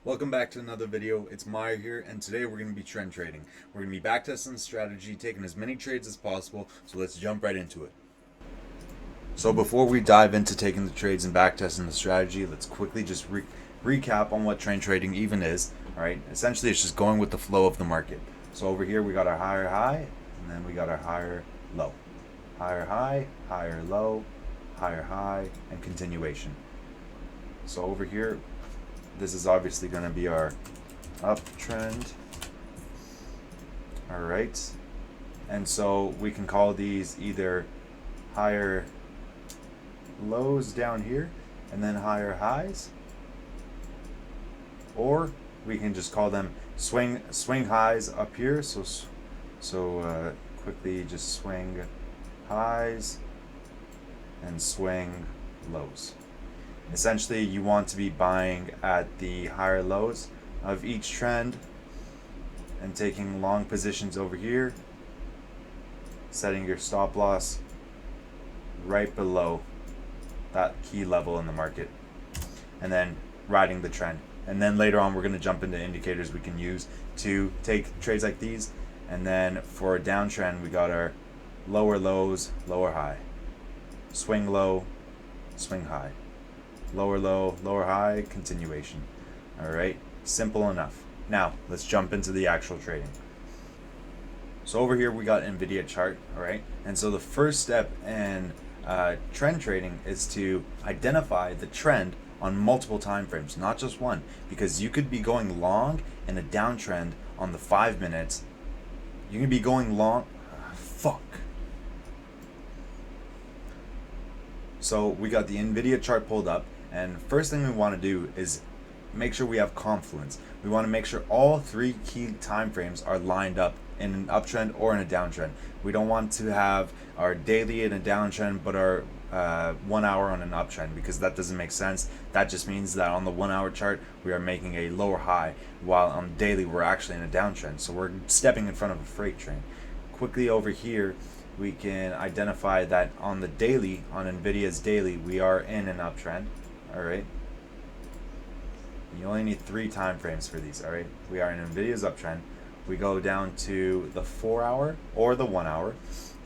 Welcome back to another video. It's Meyer here, and today we're going to be trend trading. We're going to be backtesting the strategy, taking as many trades as possible, so let's jump right into it. So before we dive into taking the trades and backtesting the strategy, let's quickly just recap on what trend trading even is. Alright, essentially it's just going with the flow of the market. So over here we got our higher high, and then we got our higher low. Higher high, higher low, higher high, and continuation. So over here, this is obviously going to be our uptrend. All right. And so we can call these either higher lows down here and then higher highs, or we can just call them swing highs up here. So quickly just swing highs and swing lows. Essentially, you want to be buying at the higher lows of each trend and taking long positions over here, setting your stop loss right below that key level in the market, and then riding the trend. And then later on, we're going to jump into indicators we can use to take trades like these. And then for a downtrend, we got our lower lows, lower high, swing low, swing high. Lower low, lower high, continuation. Alright, simple enough. Now, let's jump into the actual trading. So over here we got NVDA chart, alright? And so the first step in trend trading is to identify the trend on multiple time frames, not just one. Because you could be going long in a downtrend on the 5 minutes. You can be going long... So we got the NVIDIA chart pulled up, and first thing we want to do is make sure we have confluence. We want to make sure all three key time frames are lined up in an uptrend or in a downtrend. We don't want to have our daily in a downtrend but our 1 hour on an uptrend, because that doesn't make sense. That just means that on the 1 hour chart we are making a lower high, while on daily we're actually in a downtrend. So we're stepping in front of a freight train. Quickly over here, we can identify that on the daily, on NVIDIA's daily, we are in an uptrend. Alright. You only need 3 time frames for these. Alright. We are in NVIDIA's uptrend. We go down to the 4 hour or the 1 hour.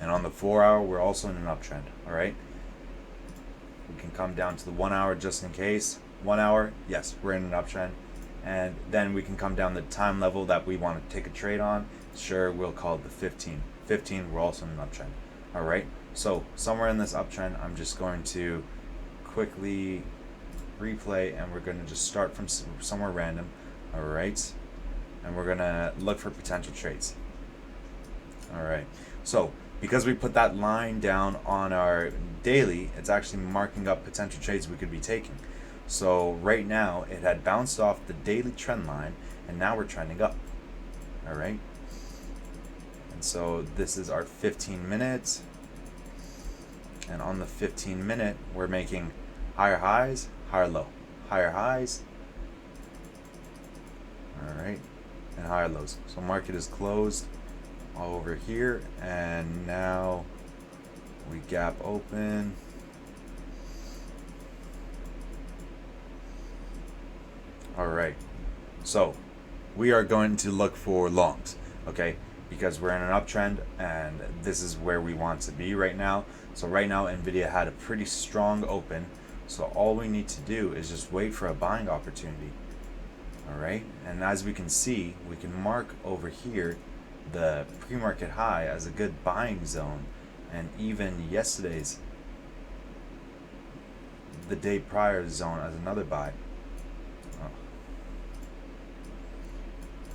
And on the 4 hour, we're also in an uptrend. Alright. We can come down to the 1 hour just in case. 1 hour, yes, we're in an uptrend. And then we can come down the time level that we want to take a trade on. Sure, we'll call it the 15. 15, we're also in an uptrend. Alright, so somewhere in this uptrend, I'm just going to quickly replay, and we're going to just start from somewhere random. Alright, and we're going to look for potential trades. Alright, so because we put that line down on our daily, it's actually marking up potential trades we could be taking. So right now, it had bounced off the daily trend line, and now we're trending up. Alright. So this is our 15 minutes, and on the 15 minute we're making higher highs, higher low, higher highs, alright, and higher lows. So market is closed all over here, and now we gap open. Alright, so we are going to look for longs, okay? Because we're in an uptrend, and this is where we want to be right now. So right now NVIDIA had a pretty strong open, so all we need to do is just wait for a buying opportunity. Alright, and as we can see, we can mark over here the pre-market high as a good buying zone, and even yesterday's, the day prior zone, as another buy.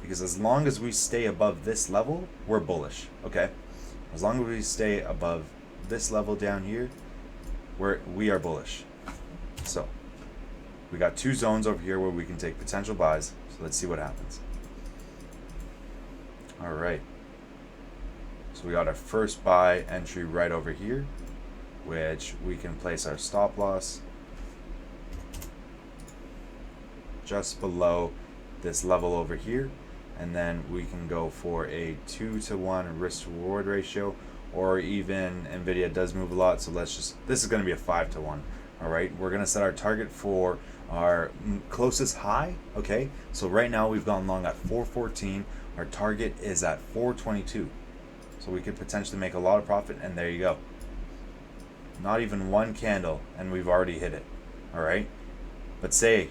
Because as long as we stay above this level, we're bullish, okay? As long as we stay above this level down here, we are bullish. So we got 2 zones over here where we can take potential buys. So let's see what happens. All right. So we got our first buy entry right over here, which we can place our stop loss just below this level over here. And then we can go for a 2-to-1 risk to reward ratio, or even NVIDIA does move a lot, so this is going to be a 5-to-1. All right, we're going to set our target for our closest high. Okay, so right now we've gone long at 414. Our target is at 422, so we could potentially make a lot of profit. And there you go, not even one candle and we've already hit it. All right, but say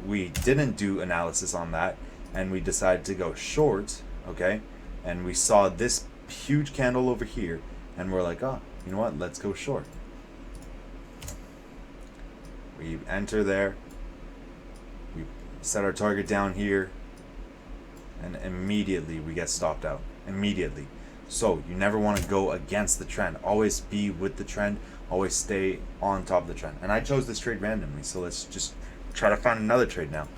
we didn't do analysis on that and we decided to go short. Okay, and we saw this huge candle over here and we're like, oh, you know what, let's go short. We enter there, we set our target down here, and immediately we get stopped out. Immediately. So you never want to go against the trend. Always be with the trend. Always stay on top of the trend. And I chose this trade randomly, so let's just try to find another trade now.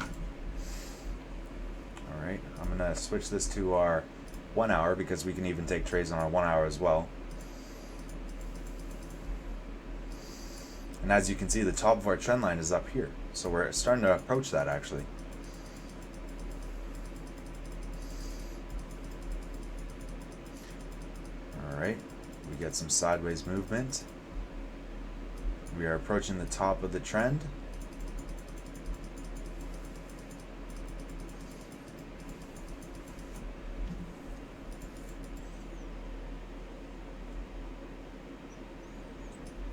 Alright, I'm going to switch this to our 1 hour because we can even take trades on our 1 hour as well. And as you can see, the top of our trend line is up here. So we're starting to approach that actually. Alright, we get some sideways movement. We are approaching the top of the trend.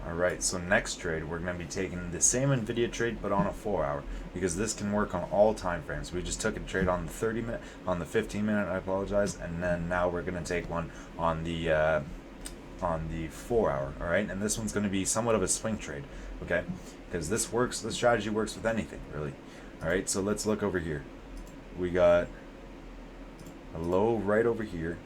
Alright, so next trade we're going to be taking the same NVIDIA trade but on a 4 hour because this can work on all time frames. We just took a trade on the 30 minute, on the 15 minute, I apologize, and then now we're going to take one on the 4 hour. Alright, and this one's going to be somewhat of a swing trade, okay, because this works, the strategy works with anything really. Alright, so let's look over here. We got a low right over here,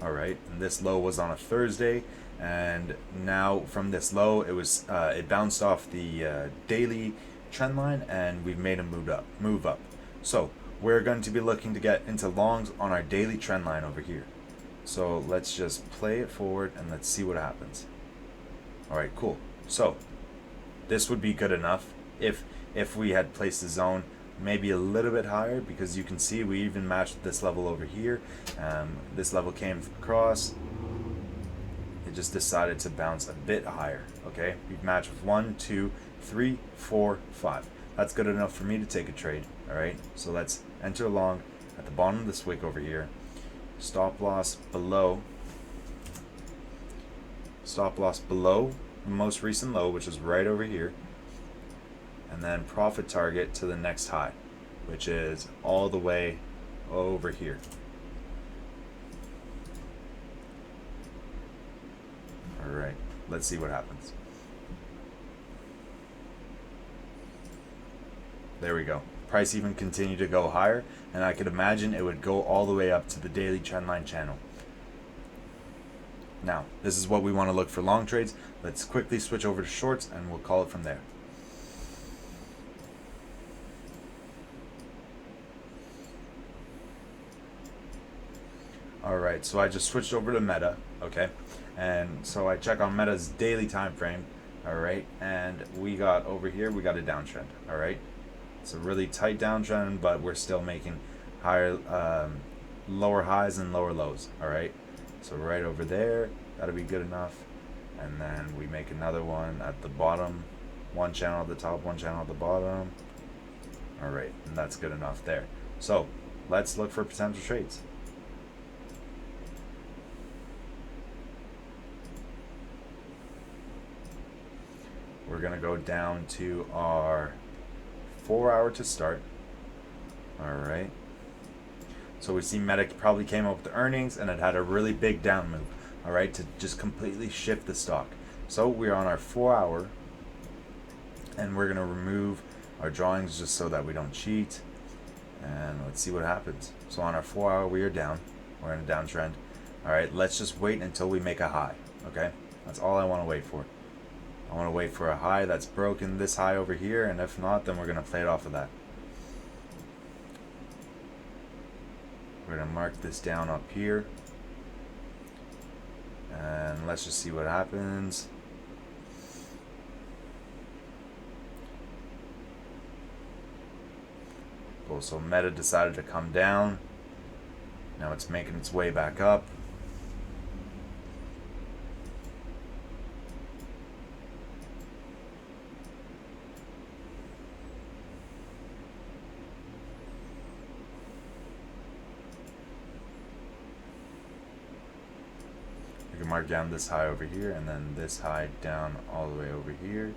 alright, and this low was on a Thursday, and now from this low it bounced off the daily trend line and we've made a move up. So we're going to be looking to get into longs on our daily trend line over here. So let's just play it forward and let's see what happens. Alright, cool. So this would be good enough if we had placed the zone maybe a little bit higher, because you can see we even matched this level over here. This level came across, it just decided to bounce a bit higher. Okay, we've matched with 1, 2, 3, 4, 5. That's good enough for me to take a trade. Alright, so let's enter long at the bottom of this wick over here. Stop loss below the most recent low, which is right over here, and then profit target to the next high, which is all the way over here. Alright, let's see what happens. There we go. Price even continued to go higher, and I could imagine it would go all the way up to the daily trendline channel. Now, this is what we want to look for long trades. Let's quickly switch over to shorts and we'll call it from there. Alright, so I just switched over to Meta, okay? And so I check on Meta's daily time frame, alright? And we got over here, we got a downtrend, alright? It's a really tight downtrend, but we're still making higher, lower highs and lower lows, alright? So right over there, that'll be good enough. And then we make another one at the bottom, one channel at the top, one channel at the bottom. Alright, and that's good enough there. So let's look for potential trades. We're gonna go down to our 4 hour to start. Alright. So we see Meta probably came up with the earnings and it had a really big down move. Alright, to just completely shift the stock. So we're on our 4 hour and we're gonna remove our drawings just so that we don't cheat. And let's see what happens. So on our 4 hour we are down. We're in a downtrend. Alright, let's just wait until we make a high. Okay? That's all I want to wait for. I want to wait for a high that's broken this high over here, and if not, then we're going to play it off of that. We're going to mark this down up here. And let's just see what happens. Cool, so Meta decided to come down. Now it's making its way back up. mark down this high over here, and then this high down all the way over here.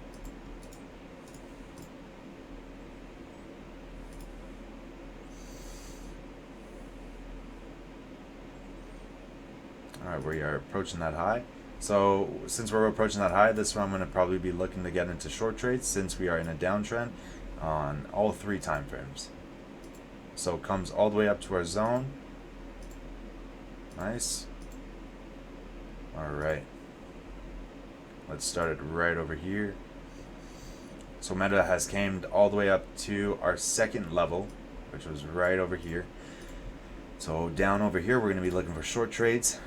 Alright, we are approaching that high. So since we're approaching that high, this one I'm going to probably be looking to get into short trades since we are in a downtrend on all 3 time frames. So it comes all the way up to our zone. Nice. Alright. Let's start it right over here. So Meta has came all the way up to our second level, which was right over here. So down over here, we're going to be looking for short trades.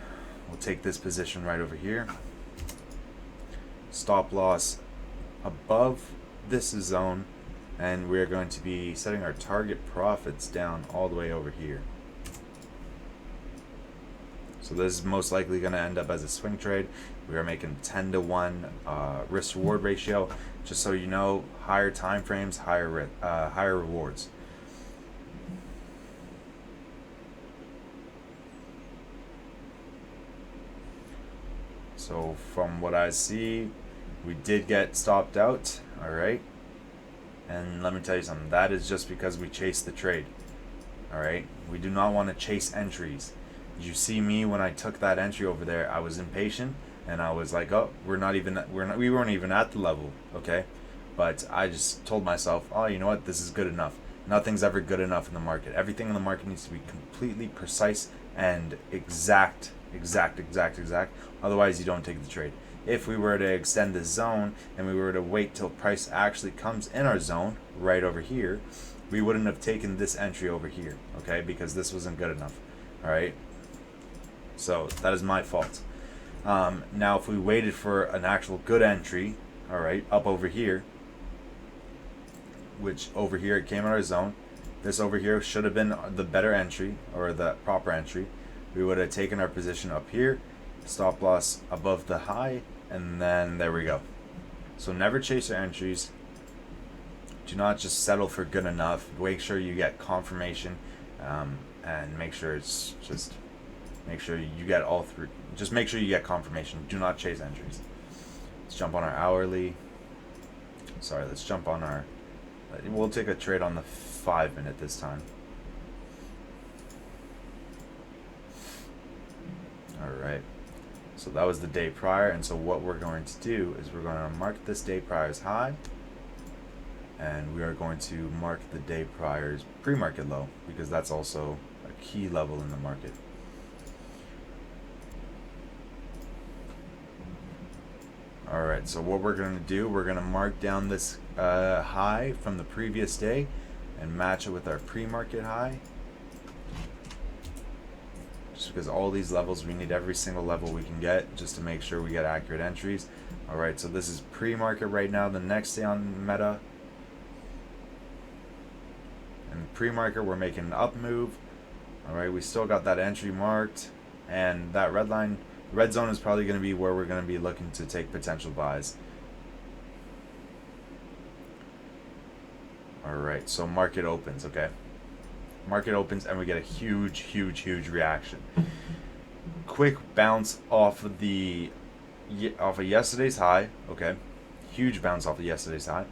We'll take this position right over here. Stop loss above this zone, and we're going to be setting our target profits down all the way over here. So this is most likely going to end up as a swing trade. We are making 10-to-1 risk reward ratio. Just so you know, higher time frames, higher rewards. So from what I see, we did get stopped out, all right? And let me tell you something, that is just because we chased the trade, all right? We do not want to chase entries. You see me when I took that entry over there, I was impatient and I was like, oh, we weren't even at the level, okay? But I just told myself, oh, you know what, this is good enough. Nothing's ever good enough in the market. Everything in the market needs to be completely precise and exact. Otherwise, you don't take the trade. If we were to extend the zone and we were to wait till price actually comes in our zone right over here, we wouldn't have taken this entry over here, okay? Because this wasn't good enough, all right? So that is my fault. Now, if we waited for an actual good entry, all right, up over here, which over here it came in our zone, this over here should have been the better entry or the proper entry. We would have taken our position up here, stop loss above the high, and then there we go. So never chase your entries. Do not just settle for good enough. Make sure you get confirmation, and make sure you get all 3. Just make sure you get confirmation. Do not chase entries. Let's jump on our hourly. Sorry, let's jump on our. We'll take a trade on the 5-minute this time. Alright, so that was the day prior, and so what we're going to do is we're going to mark this day prior's high, and we are going to mark the day prior's pre-market low, because that's also a key level in the market. Alright, so what we're going to do, we're going to mark down this high from the previous day and match it with our pre-market high. Just because all these levels, we need every single level we can get just to make sure we get accurate entries. Alright, so this is pre-market right now, the next day on Meta. And pre-market, we're making an up move. Alright, we still got that entry marked. And that red line, red zone is probably going to be where we're going to be looking to take potential buys. Alright, so market opens, okay? Market opens and we get a huge reaction. Quick bounce off of yesterday's high, okay? Huge bounce off of yesterday's high.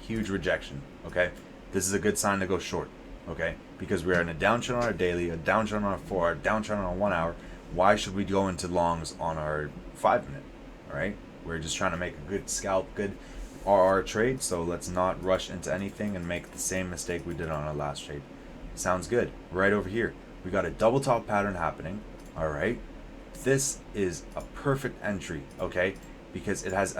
Huge rejection, okay? This is a good sign to go short, okay? Because we are in a downtrend on our daily, a downtrend on our 4 hour, downtrend on our 1 hour. Why should we go into longs on our 5-minute, all right? We're just trying to make a good scalp, good RR trade, so let's not rush into anything and make the same mistake we did on our last trade. Sounds good. Right over here, we got a double top pattern happening. All right, this is a perfect entry, okay? Because it has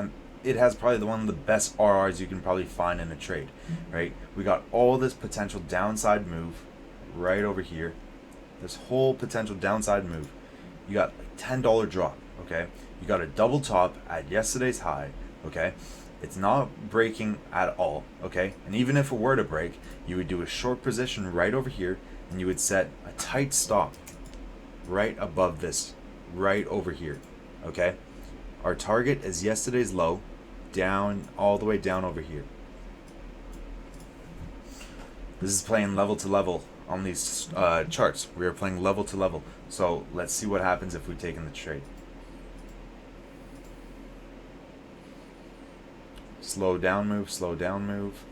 probably one of the best RRs you can probably find in a trade, right? We got all this potential downside move right over here. This whole potential downside move. You got a $10 drop, okay? You got a double top at yesterday's high, okay? It's not breaking at all, okay? And even if it were to break, you would do a short position right over here, and you would set a tight stop right above this, right over here, okay? Our target is yesterday's low, down, all the way down over here. This is playing level to level, on these charts. We are playing level to level. So let's see what happens if we take in the trade. Slow down move, slow down move.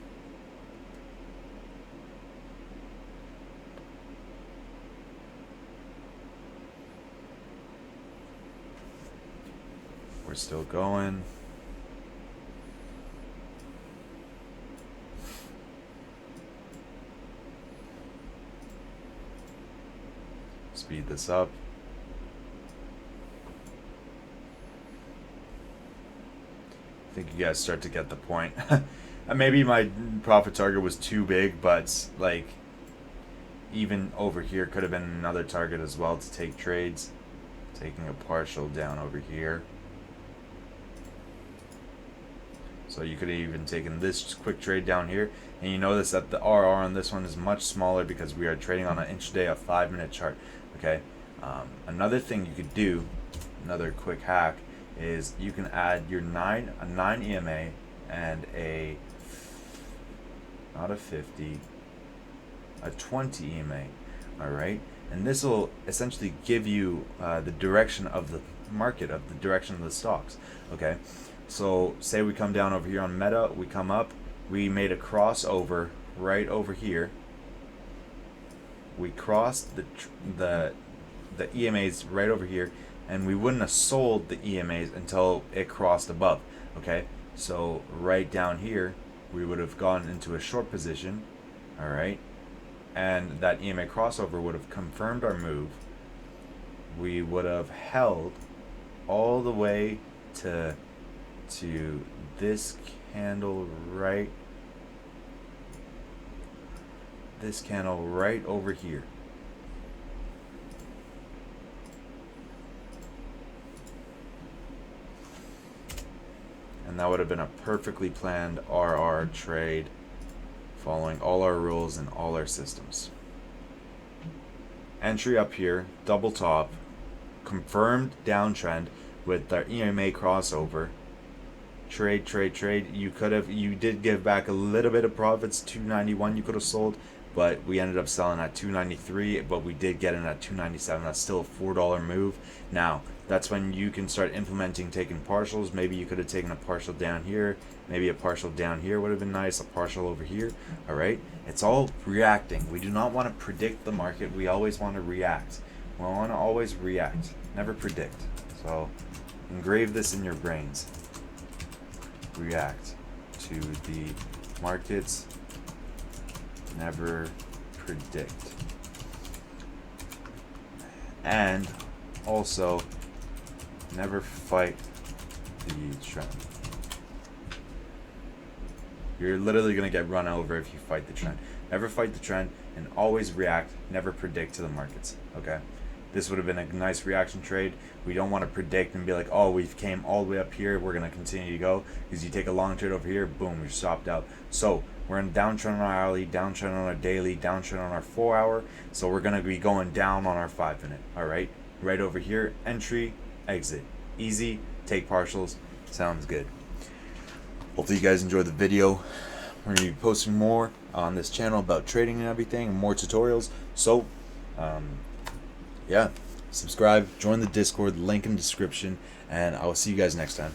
We're still going. Speed this up. I think you guys start to get the point. Maybe my profit target was too big, but like even over here could have been another target as well to take trades. Taking a partial down over here. So you could have even taken this quick trade down here, and you notice that the RR on this one is much smaller because we are trading on an intraday, a 5-minute chart. Okay. Another thing you could do, another quick hack, is you can add your 9 EMA and a not a 50, a 20 EMA. All right, and this will essentially give you the direction of the market, of the direction of the stocks. Okay. So say we come down over here on Meta, we come up, we made a crossover right over here. We crossed the EMAs right over here, and we wouldn't have sold the EMAs until it crossed above. Okay, so right down here, we would have gone into a short position. All right, and that EMA crossover would have confirmed our move. We would have held all the way to this candle right over here. And that would have been a perfectly planned RR trade, following all our rules and all our systems. Entry up here, double top, confirmed downtrend with our EMA crossover. Trade. You did give back a little bit of profits. 291 you could have sold, but we ended up selling at 293. But we did get in at 297. That's still a $4 move. Now that's when you can start implementing taking partials. Maybe you could have taken a partial down here. Maybe a partial down here would have been nice. A partial over here. All right. It's all reacting. We do not want to predict the market. We always want to react. We want to always react, never predict. So engrave this in your brains. React to the markets, never predict. And also never fight the trend. You're literally going to get run over if you fight the trend. Never fight the trend and always react, never predict to the markets. Okay? This would have been a nice reaction trade. We don't want to predict and be like, oh, we've came all the way up here, we're going to continue to go. Because you take a long trade over here, boom, you're stopped out. So we're in downtrend on our hourly, downtrend on our daily, downtrend on our 4-hour. So we're going to be going down on our 5-minute. All right? Right over here, entry, exit. Easy, take partials. Sounds good. Hopefully you guys enjoyed the video. We're going to be posting more on this channel about trading and everything, and more tutorials. So, yeah, subscribe, join the Discord, link in the description, and I will see you guys next time.